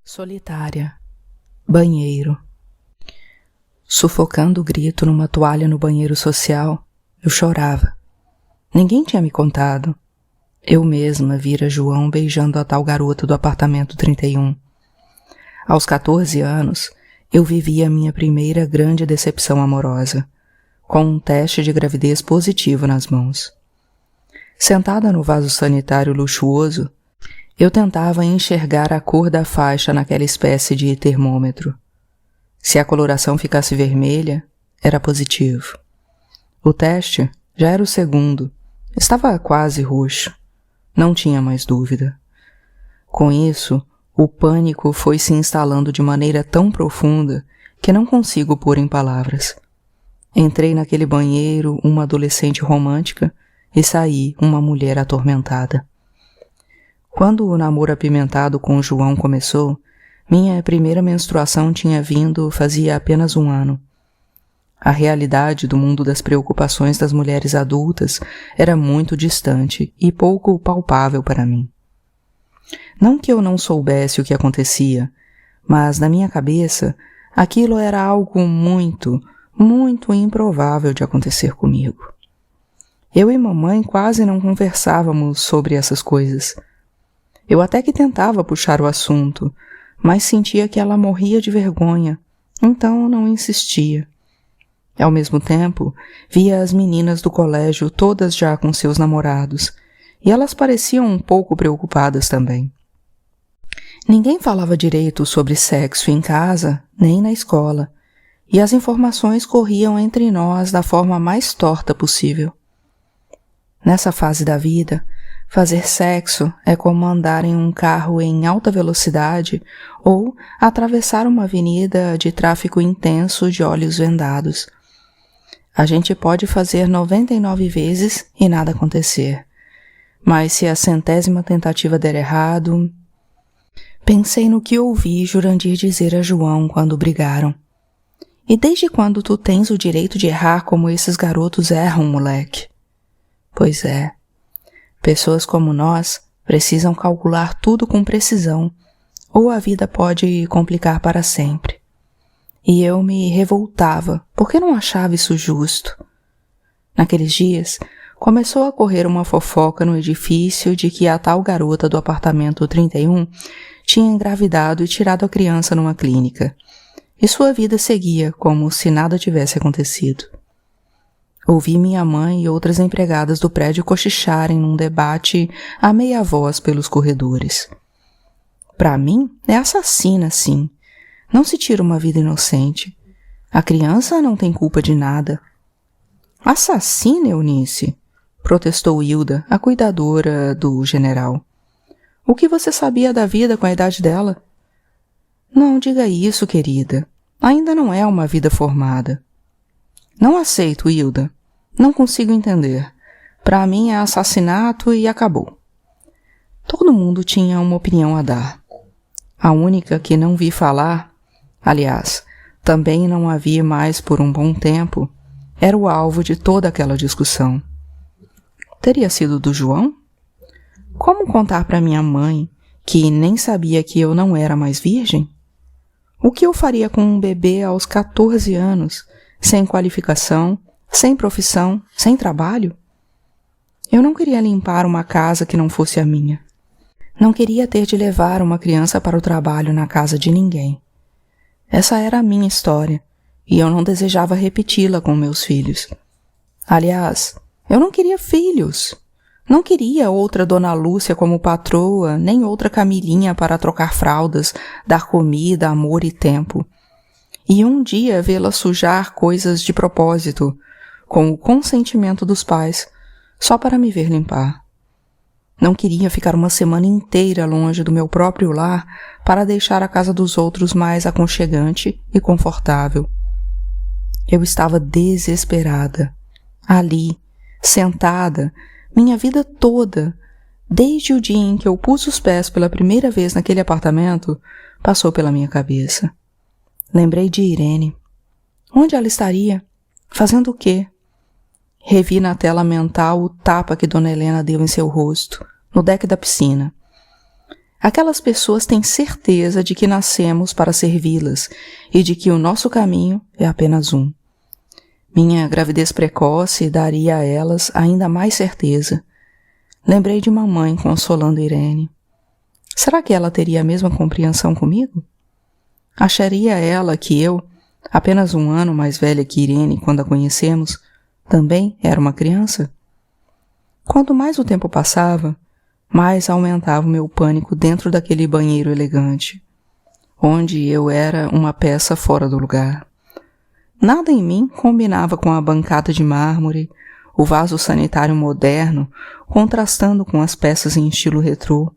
Solitária. Banheiro. Sufocando o grito numa toalha no banheiro social, eu chorava. Ninguém tinha me contado. Eu mesma vira João beijando a tal garota do apartamento 31. Aos 14 anos, eu vivi a minha primeira grande decepção amorosa, com um teste de gravidez positivo nas mãos. Sentada no vaso sanitário luxuoso, eu tentava enxergar a cor da faixa naquela espécie de termômetro. Se a coloração ficasse vermelha, era positivo. O teste já era o segundo. Estava quase roxo. Não tinha mais dúvida. Com isso, o pânico foi se instalando de maneira tão profunda que não consigo pôr em palavras. Entrei naquele banheiro uma adolescente romântica e saí uma mulher atormentada. Quando o namoro apimentado com o João começou, minha primeira menstruação tinha vindo fazia apenas 1 ano. A realidade do mundo das preocupações das mulheres adultas era muito distante e pouco palpável para mim. Não que eu não soubesse o que acontecia, mas na minha cabeça aquilo era algo muito, muito improvável de acontecer comigo. Eu e mamãe quase não conversávamos sobre essas coisas. Eu até que tentava puxar o assunto, mas sentia que ela morria de vergonha, então não insistia. Ao mesmo tempo, via as meninas do colégio todas já com seus namorados, e elas pareciam um pouco preocupadas também. Ninguém falava direito sobre sexo em casa, nem na escola, e as informações corriam entre nós da forma mais torta possível. Nessa fase da vida, fazer sexo é como andar em um carro em alta velocidade ou atravessar uma avenida de tráfego intenso de olhos vendados. A gente pode fazer 99 vezes e nada acontecer. Mas se a 100ª tentativa der errado... Pensei no que ouvi Jurandir dizer a João quando brigaram. E desde quando tu tens o direito de errar como esses garotos erram, moleque? Pois é. Pessoas como nós precisam calcular tudo com precisão, ou a vida pode complicar para sempre. E eu me revoltava, porque não achava isso justo. Naqueles dias, começou a correr uma fofoca no edifício de que a tal garota do apartamento 31 tinha engravidado e tirado a criança numa clínica, e sua vida seguia como se nada tivesse acontecido. Ouvi minha mãe e outras empregadas do prédio cochicharem num debate a meia voz pelos corredores. Para mim, é assassina, sim. Não se tira uma vida inocente. A criança não tem culpa de nada. Assassina, Eunice? Protestou Hilda, a cuidadora do general. O que você sabia da vida com a idade dela? Não diga isso, querida. Ainda não é uma vida formada. Não aceito, Hilda. Não consigo entender. Para mim é assassinato e acabou. Todo mundo tinha uma opinião a dar. A única que não vi falar, aliás, também não a vi mais por um bom tempo, era o alvo de toda aquela discussão. Teria sido do João? Como contar para minha mãe, que nem sabia que eu não era mais virgem? O que eu faria com um bebê aos 14 anos, sem qualificação, sem profissão, sem trabalho? Eu não queria limpar uma casa que não fosse a minha. Não queria ter de levar uma criança para o trabalho na casa de ninguém. Essa era a minha história, e eu não desejava repeti-la com meus filhos. Aliás, eu não queria filhos. Não queria outra Dona Lúcia como patroa, nem outra Camilinha para trocar fraldas, dar comida, amor e tempo. E um dia vê-la sujar coisas de propósito, com o consentimento dos pais, só para me ver limpar. Não queria ficar uma semana inteira longe do meu próprio lar para deixar a casa dos outros mais aconchegante e confortável. Eu estava desesperada, ali, sentada, minha vida toda, desde o dia em que eu pus os pés pela primeira vez naquele apartamento, passou pela minha cabeça. Lembrei de Irene. Onde ela estaria? Fazendo o quê? Revi na tela mental o tapa que Dona Helena deu em seu rosto, no deck da piscina. Aquelas pessoas têm certeza de que nascemos para servi-las e de que o nosso caminho é apenas um. Minha gravidez precoce daria a elas ainda mais certeza. Lembrei de mamãe consolando Irene. Será que ela teria a mesma compreensão comigo? Acharia ela que eu, apenas 1 ano mais velha que Irene quando a conhecemos, também era uma criança? Quanto mais o tempo passava, mais aumentava o meu pânico dentro daquele banheiro elegante, onde eu era uma peça fora do lugar. Nada em mim combinava com a bancada de mármore, o vaso sanitário moderno, contrastando com as peças em estilo retrô,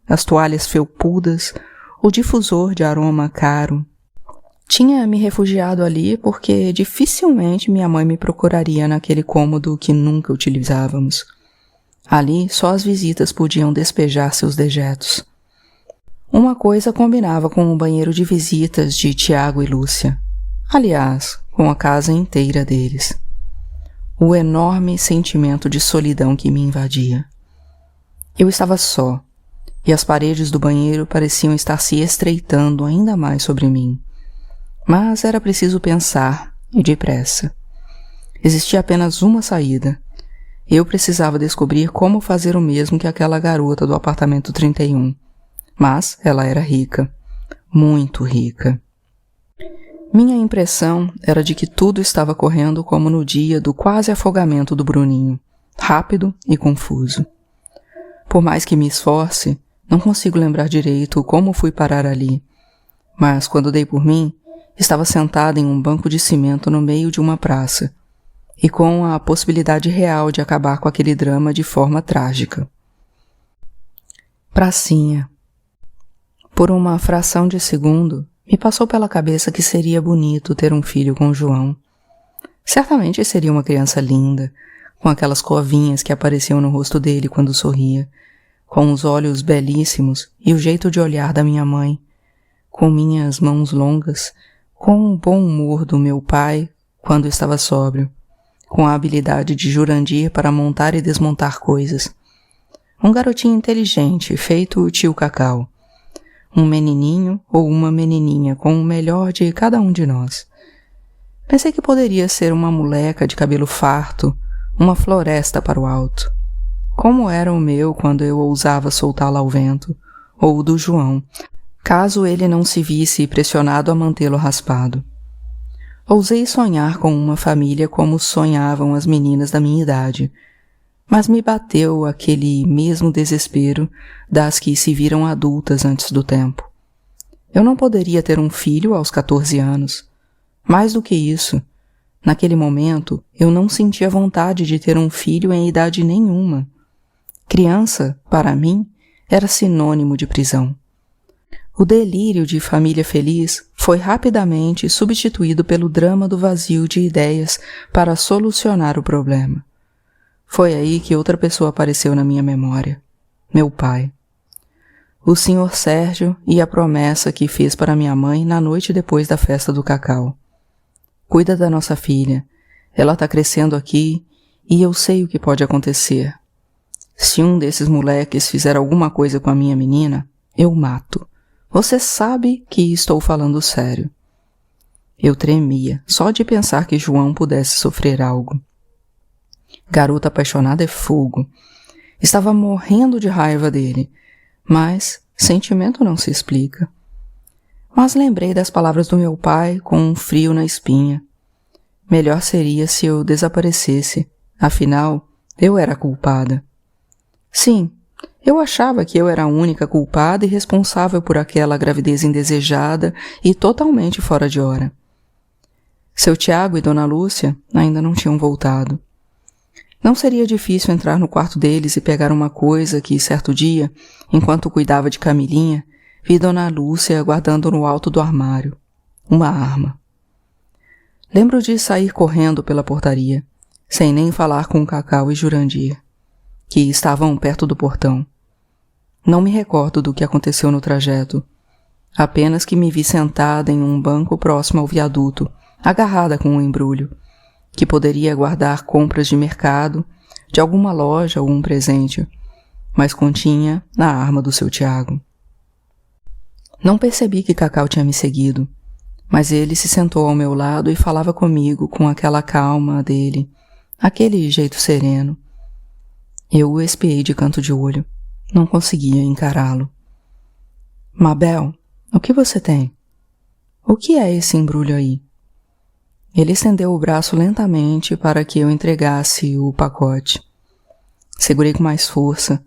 as toalhas felpudas, o difusor de aroma caro. Tinha me refugiado ali porque dificilmente minha mãe me procuraria naquele cômodo que nunca utilizávamos. Ali só as visitas podiam despejar seus dejetos. Uma coisa combinava com o banheiro de visitas de Tiago e Lúcia. Aliás, com a casa inteira deles. O enorme sentimento de solidão que me invadia. Eu estava só, e as paredes do banheiro pareciam estar se estreitando ainda mais sobre mim. Mas era preciso pensar, e depressa. Existia apenas uma saída. Eu precisava descobrir como fazer o mesmo que aquela garota do apartamento 31. Mas ela era rica. Muito rica. Minha impressão era de que tudo estava correndo como no dia do quase afogamento do Bruninho, rápido e confuso. Por mais que me esforce, não consigo lembrar direito como fui parar ali. Mas quando dei por mim, estava sentada em um banco de cimento no meio de uma praça, e com a possibilidade real de acabar com aquele drama de forma trágica. Pracinha. Por uma fração de segundo, me passou pela cabeça que seria bonito ter um filho com João. Certamente seria uma criança linda, com aquelas covinhas que apareciam no rosto dele quando sorria, com os olhos belíssimos e o jeito de olhar da minha mãe, com minhas mãos longas, com o bom humor do meu pai quando estava sóbrio, com a habilidade de Jurandir para montar e desmontar coisas. Um garotinho inteligente, feito o tio Cacau. Um menininho ou uma menininha com o melhor de cada um de nós. Pensei que poderia ser uma moleca de cabelo farto, uma floresta para o alto. Como era o meu quando eu ousava soltá-la ao vento, ou o do João, caso ele não se visse pressionado a mantê-lo raspado. Ousei sonhar com uma família como sonhavam as meninas da minha idade, mas me bateu aquele mesmo desespero das que se viram adultas antes do tempo. Eu não poderia ter um filho aos 14 anos. Mais do que isso, naquele momento eu não sentia vontade de ter um filho em idade nenhuma. Criança, para mim, era sinônimo de prisão. O delírio de família feliz foi rapidamente substituído pelo drama do vazio de ideias para solucionar o problema. Foi aí que outra pessoa apareceu na minha memória. Meu pai. O Sr. Sérgio e a promessa que fez para minha mãe na noite depois da festa do cacau. Cuida da nossa filha. Ela está crescendo aqui e eu sei o que pode acontecer. Se um desses moleques fizer alguma coisa com a minha menina, eu mato. Você sabe que estou falando sério. Eu tremia só de pensar que João pudesse sofrer algo. Garota apaixonada é fogo. Estava morrendo de raiva dele, mas sentimento não se explica. Mas lembrei das palavras do meu pai com um frio na espinha. Melhor seria se eu desaparecesse, afinal, eu era culpada. Sim, eu achava que eu era a única culpada e responsável por aquela gravidez indesejada e totalmente fora de hora. Seu Tiago e Dona Lúcia ainda não tinham voltado. Não seria difícil entrar no quarto deles e pegar uma coisa que, certo dia, enquanto cuidava de Camilinha, vi Dona Lúcia guardando no alto do armário. Uma arma. Lembro de sair correndo pela portaria, sem nem falar com Cacau e Jurandir, que estavam perto do portão. Não me recordo do que aconteceu no trajeto, apenas que me vi sentada em um banco próximo ao viaduto, agarrada com um embrulho, que poderia guardar compras de mercado, de alguma loja ou um presente, mas continha a arma do seu Tiago. Não percebi que Cacau tinha me seguido, mas ele se sentou ao meu lado e falava comigo com aquela calma dele, aquele jeito sereno. Eu o espiei de canto de olho. Não conseguia encará-lo. Mabel, o que você tem? O que é esse embrulho aí? Ele estendeu o braço lentamente para que eu entregasse o pacote. Segurei com mais força,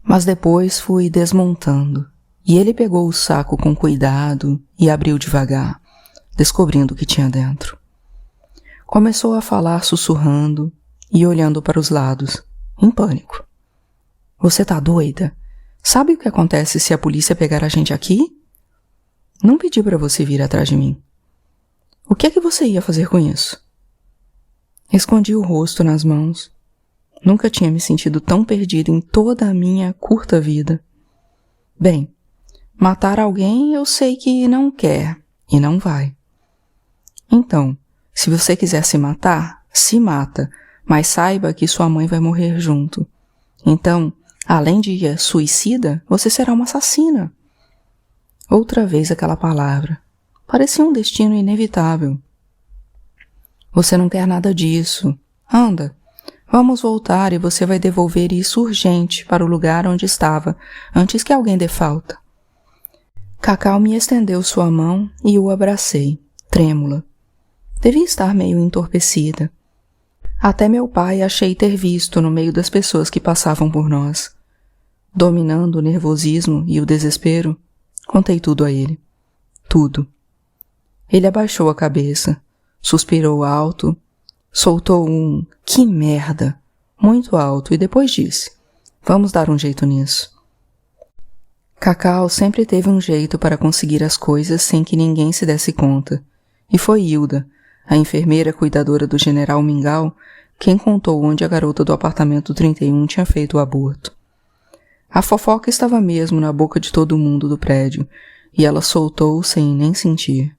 mas depois fui desmontando, e ele pegou o saco com cuidado e abriu devagar, descobrindo o que tinha dentro. Começou a falar sussurrando e olhando para os lados, em pânico. Você tá doida? Sabe o que acontece se a polícia pegar a gente aqui? Não pedi para você vir atrás de mim. O que é que você ia fazer com isso? Escondi o rosto nas mãos. Nunca tinha me sentido tão perdida em toda a minha curta vida. Bem, matar alguém eu sei que não quer e não vai. Então, se você quiser se matar, se mata, mas saiba que sua mãe vai morrer junto. Então, além de suicida, você será uma assassina. Outra vez aquela palavra. Parecia um destino inevitável. Você não quer nada disso. Anda, vamos voltar e você vai devolver isso urgente para o lugar onde estava, antes que alguém dê falta. Cacau me estendeu sua mão e eu abracei, trêmula. Devia estar meio entorpecida. Até meu pai achei ter visto no meio das pessoas que passavam por nós. Dominando o nervosismo e o desespero, contei tudo a ele. Tudo. Ele abaixou a cabeça, suspirou alto, soltou um "que merda" muito alto e depois disse: vamos dar um jeito nisso. Cacau sempre teve um jeito para conseguir as coisas sem que ninguém se desse conta, e foi Hilda, a enfermeira cuidadora do general Mingau, quem contou onde a garota do apartamento 31 tinha feito o aborto. A fofoca estava mesmo na boca de todo mundo do prédio, e ela soltou sem nem sentir.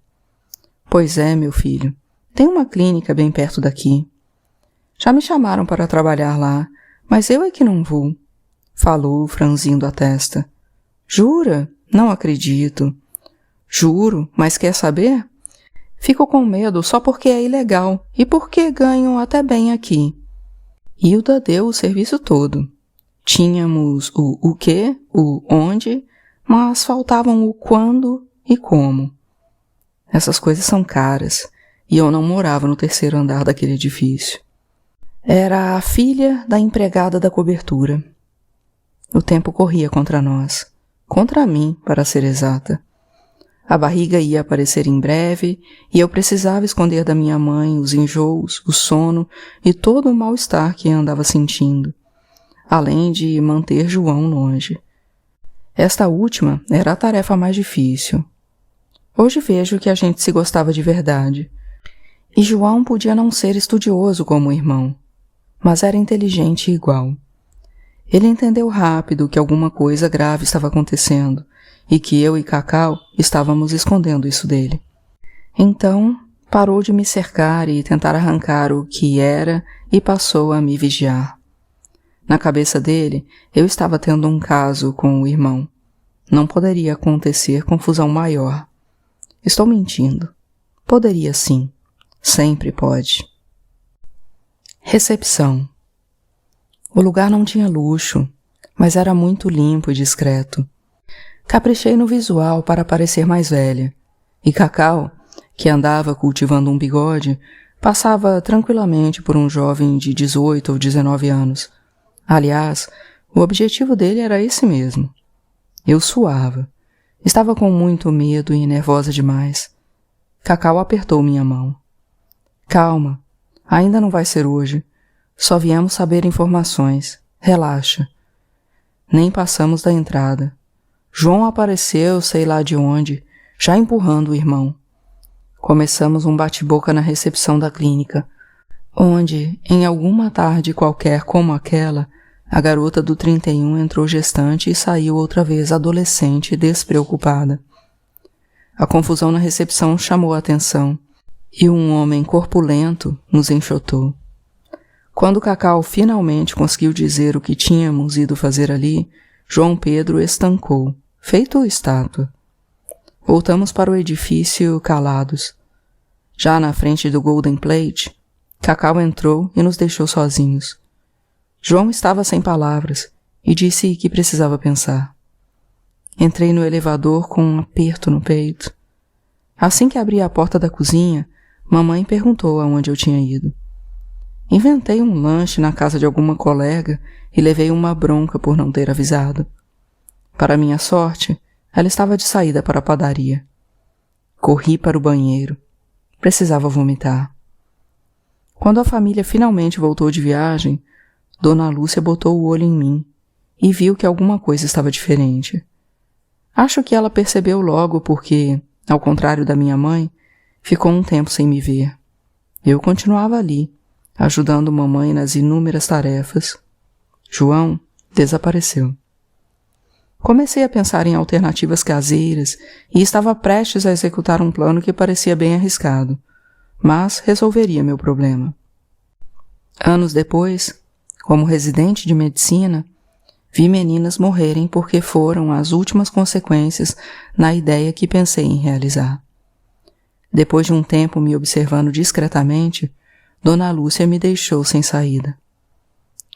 Pois é, meu filho, tem uma clínica bem perto daqui. Já me chamaram para trabalhar lá, mas eu é que não vou, falou, franzindo a testa. Jura? Não acredito. Juro, mas quer saber? Fico com medo só porque é ilegal e porque ganho até bem aqui. Hilda deu o serviço todo. Tínhamos o quê, o onde, mas faltavam o quando e como. Essas coisas são caras, e eu não morava no terceiro andar daquele edifício. Era a filha da empregada da cobertura. O tempo corria contra nós, contra mim, para ser exata. A barriga ia aparecer em breve, e eu precisava esconder da minha mãe os enjoos, o sono e todo o mal-estar que andava sentindo, além de manter João longe. Esta última era a tarefa mais difícil. Hoje vejo que a gente se gostava de verdade. E João podia não ser estudioso como o irmão, mas era inteligente igual. Ele entendeu rápido que alguma coisa grave estava acontecendo e que eu e Cacau estávamos escondendo isso dele. Então, parou de me cercar e tentar arrancar o que era e passou a me vigiar. Na cabeça dele, eu estava tendo um caso com o irmão. Não poderia acontecer confusão maior. Estou mentindo. Poderia sim. Sempre pode. Recepção. O lugar não tinha luxo, mas era muito limpo e discreto. Caprichei no visual para parecer mais velha, e Cacau, que andava cultivando um bigode, passava tranquilamente por um jovem de 18 ou 19 anos. Aliás, o objetivo dele era esse mesmo. Eu suava. Estava com muito medo e nervosa demais. Cacau apertou minha mão. Calma, ainda não vai ser hoje. Só viemos saber informações. Relaxa. Nem passamos da entrada. João apareceu, sei lá de onde, já empurrando o irmão. Começamos um bate-boca na recepção da clínica, onde, em alguma tarde qualquer como aquela, a garota do 31 entrou gestante e saiu outra vez adolescente e despreocupada. A confusão na recepção chamou a atenção, e um homem corpulento nos enxotou. Quando Cacau finalmente conseguiu dizer o que tínhamos ido fazer ali, João Pedro estancou, feito estátua. Voltamos para o edifício calados. Já na frente do Golden Plate, Cacau entrou e nos deixou sozinhos. João estava sem palavras e disse que precisava pensar. Entrei no elevador com um aperto no peito. Assim que abri a porta da cozinha, mamãe perguntou aonde eu tinha ido. Inventei um lanche na casa de alguma colega e levei uma bronca por não ter avisado. Para minha sorte, ela estava de saída para a padaria. Corri para o banheiro. Precisava vomitar. Quando a família finalmente voltou de viagem, Dona Lúcia botou o olho em mim e viu que alguma coisa estava diferente. Acho que ela percebeu logo porque, ao contrário da minha mãe, ficou um tempo sem me ver. Eu continuava ali, ajudando mamãe nas inúmeras tarefas. João desapareceu. Comecei a pensar em alternativas caseiras e estava prestes a executar um plano que parecia bem arriscado, mas resolveria meu problema. Anos depois, como residente de medicina, vi meninas morrerem porque foram as últimas consequências na ideia que pensei em realizar. Depois de um tempo me observando discretamente, Dona Lúcia me deixou sem saída.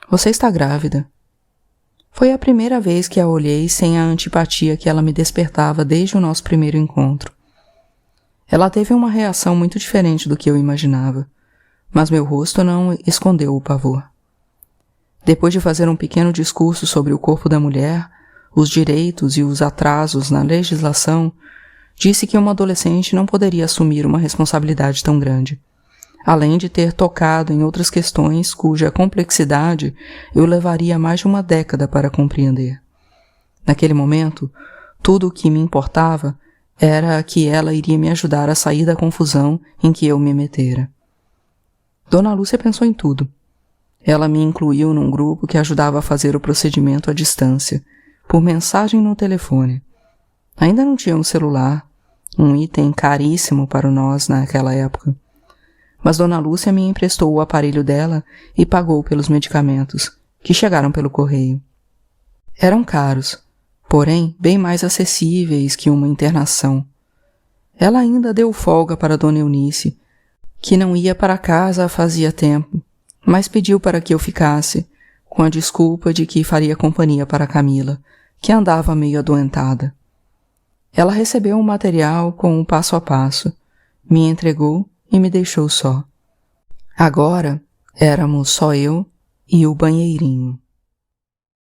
Você está grávida. Foi a primeira vez que a olhei sem a antipatia que ela me despertava desde o nosso primeiro encontro. Ela teve uma reação muito diferente do que eu imaginava, mas meu rosto não escondeu o pavor. Depois de fazer um pequeno discurso sobre o corpo da mulher, os direitos e os atrasos na legislação, disse que uma adolescente não poderia assumir uma responsabilidade tão grande. Além de ter tocado em outras questões cuja complexidade eu levaria mais de uma década para compreender. Naquele momento, tudo o que me importava era que ela iria me ajudar a sair da confusão em que eu me metera. Dona Lúcia pensou em tudo. Ela me incluiu num grupo que ajudava a fazer o procedimento à distância, por mensagem no telefone. Ainda não tinha um celular, um item caríssimo para nós naquela época. Mas Dona Lúcia me emprestou o aparelho dela e pagou pelos medicamentos, que chegaram pelo correio. Eram caros, porém bem mais acessíveis que uma internação. Ela ainda deu folga para Dona Eunice, que não ia para casa fazia tempo, mas pediu para que eu ficasse, com a desculpa de que faria companhia para Camila, que andava meio adoentada. Ela recebeu o material com o passo a passo, me entregou e me deixou só. Agora éramos só eu e o banheirinho.